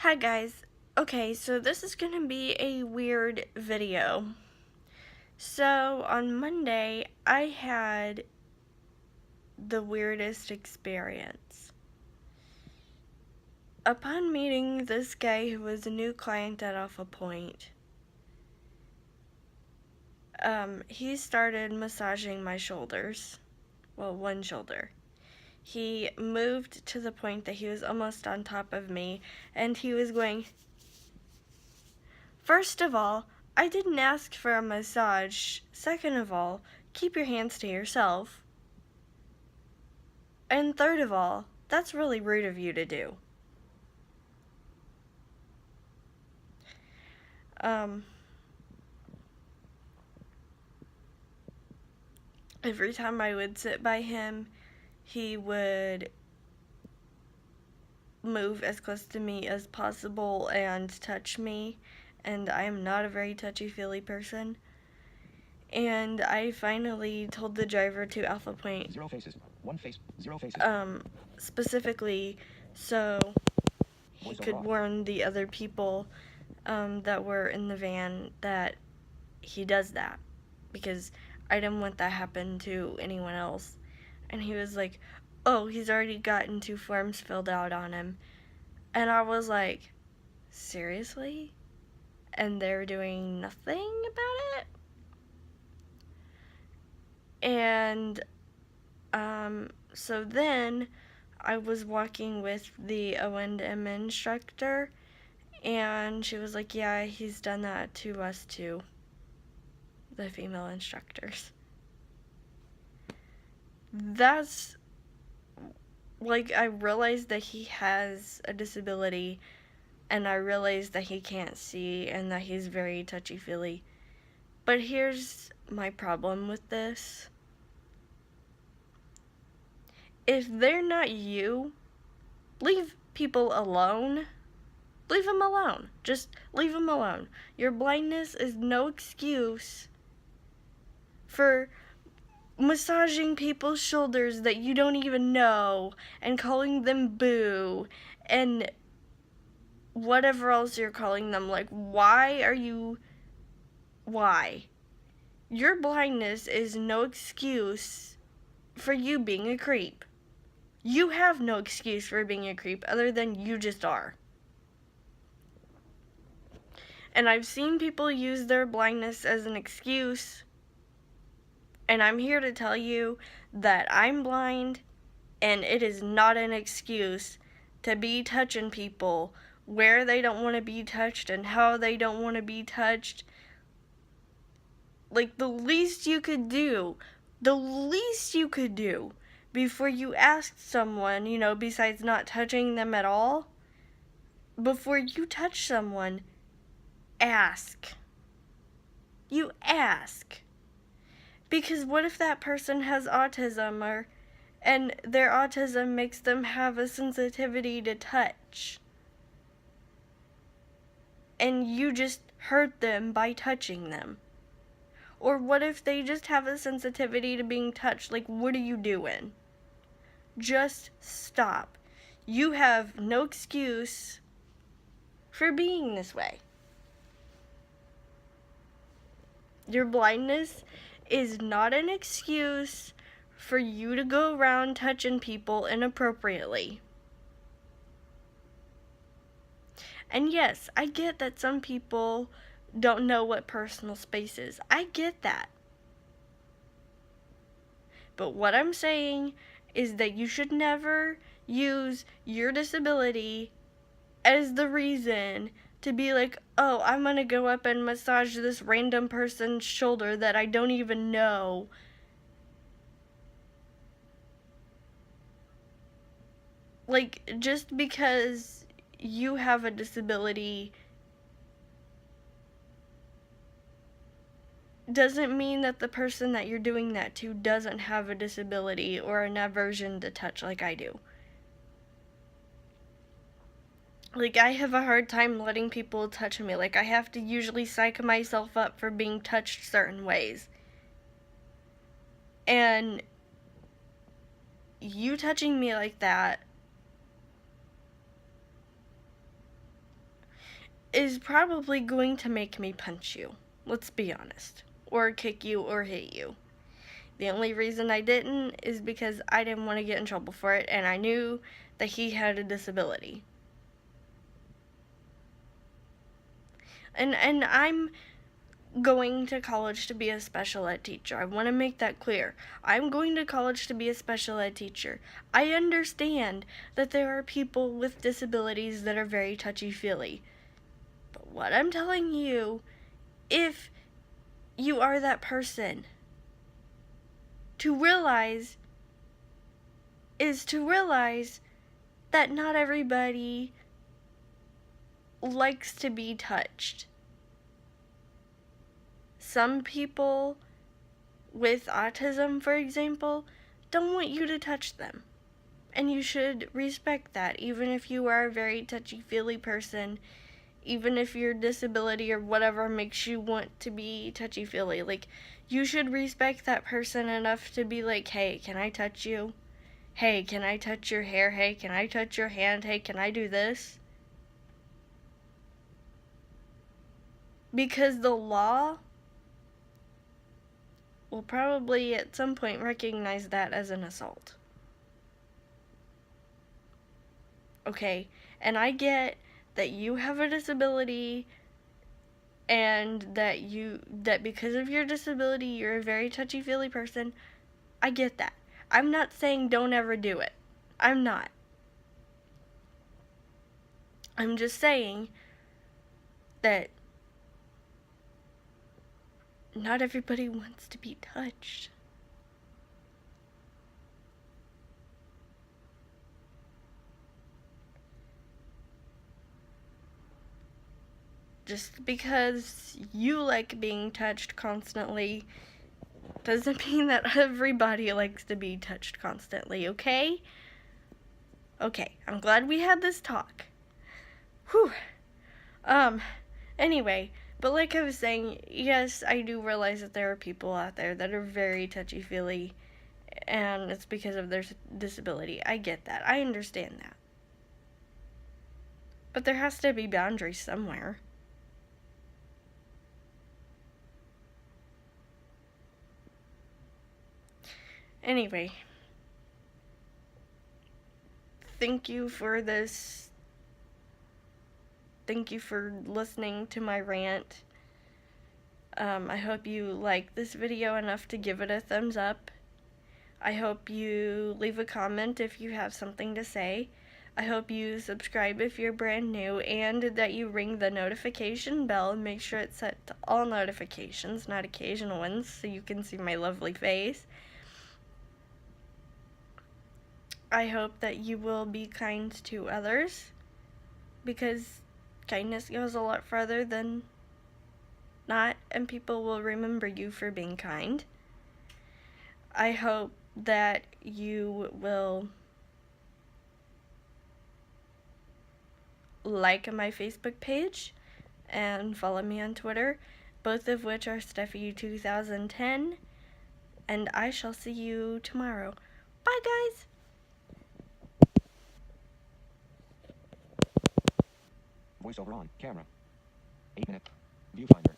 Hi guys. Okay, so this is gonna be a weird video. So on Monday, I had the weirdest experience. Upon meeting this guy who was a new client at Alpha Point, he started massaging my shoulders. Well, one shoulder. He moved to the point that he was almost on top of me, and he was going, "First of all, I didn't ask for a massage. Second of all, keep your hands to yourself. And third of all, that's really rude of you to do." Every time I would sit by him, he would move as close to me as possible and touch me, and I am not a very touchy-feely person. And I finally told the driver to Alpha Point, Zero faces. One face. Zero faces. Specifically so he could warn the other people that were in the van that he does that, because I didn't want that happen to anyone else. And he was like, "Oh, he's already gotten 2 forms filled out on him." And I was like, seriously? And they're doing nothing about it? And so then I was walking with the O&M instructor, and she was like, "Yeah, he's done that to us too," the female instructors. That's, like, I realized that he has a disability, and I realized that he can't see, and that he's very touchy-feely. But here's my problem with this. If they're not you, leave people alone. Leave them alone. Just leave them alone. Your blindness is no excuse for massaging people's shoulders that you don't even know and calling them boo and whatever else you're calling them. Like, why? Your blindness is no excuse for you being a creep. You have no excuse for being a creep other than you just are. And I've seen people use their blindness as an excuse, and I'm here to tell you that I'm blind, and it is not an excuse to be touching people where they don't want to be touched and how they don't want to be touched. Like, the least you could do before you ask someone, besides not touching them at all, before you touch someone, ask. You ask. Because what if that person has autism, and their autism makes them have a sensitivity to touch, and you just hurt them by touching them? Or what if they just have a sensitivity to being touched? Like, what are you doing? Just stop. You have no excuse for being this way. Your blindness is not an excuse for you to go around touching people inappropriately. And yes, I get that some people don't know what personal space is. I get that. But what I'm saying is that you should never use your disability as the reason to be like, "Oh, I'm gonna go up and massage this random person's shoulder that I don't even know." Like, just because you have a disability doesn't mean that the person that you're doing that to doesn't have a disability or an aversion to touch like I do. Like, I have a hard time letting people touch me. Like, I have to usually psych myself up for being touched certain ways. And you touching me like that is probably going to make me punch you. Let's be honest. Or kick you or hit you. The only reason I didn't is because I didn't want to get in trouble for it, and I knew that he had a disability. And I'm going to college to be a special ed teacher. I want to make that clear. I'm going to college to be a special ed teacher. I understand that there are people with disabilities that are very touchy-feely. But what I'm telling you, if you are that person, to realize that not everybody likes to be touched. Some people with autism, for example, don't want you to touch them. And you should respect that, even if you are a very touchy-feely person, even if your disability or whatever makes you want to be touchy-feely. Like, you should respect that person enough to be like, hey, can I touch you? Hey, can I touch your hair? Hey, can I touch your hand? Hey, can I do this? Because the law will probably at some point recognize that as an assault. Okay, and I get that you have a disability and that because of your disability you're a very touchy-feely person. I get that. I'm not saying don't ever do it. I'm not. I'm just saying that not everybody wants to be touched. Just because you like being touched constantly doesn't mean that everybody likes to be touched constantly, okay? Okay, I'm glad we had this talk. Whew. Anyway, but like I was saying, yes, I do realize that there are people out there that are very touchy-feely, and it's because of their disability. I get that. I understand that. But there has to be boundaries somewhere. Anyway, thank you for this. Thank you for listening to my rant. I hope you like this video enough to give it a thumbs up. I hope you leave a comment if you have something to say. I hope you subscribe if you're brand new, and that you ring the notification bell and make sure it's set to all notifications, not occasional ones, so you can see my lovely face. I hope that you will be kind to others, because kindness goes a lot farther than not, and people will remember you for being kind. I hope that you will like my Facebook page and follow me on Twitter, both of which are Steffi2010, and I shall see you tomorrow. Bye, guys! Voiceover on. Camera. 8 minute. Viewfinder.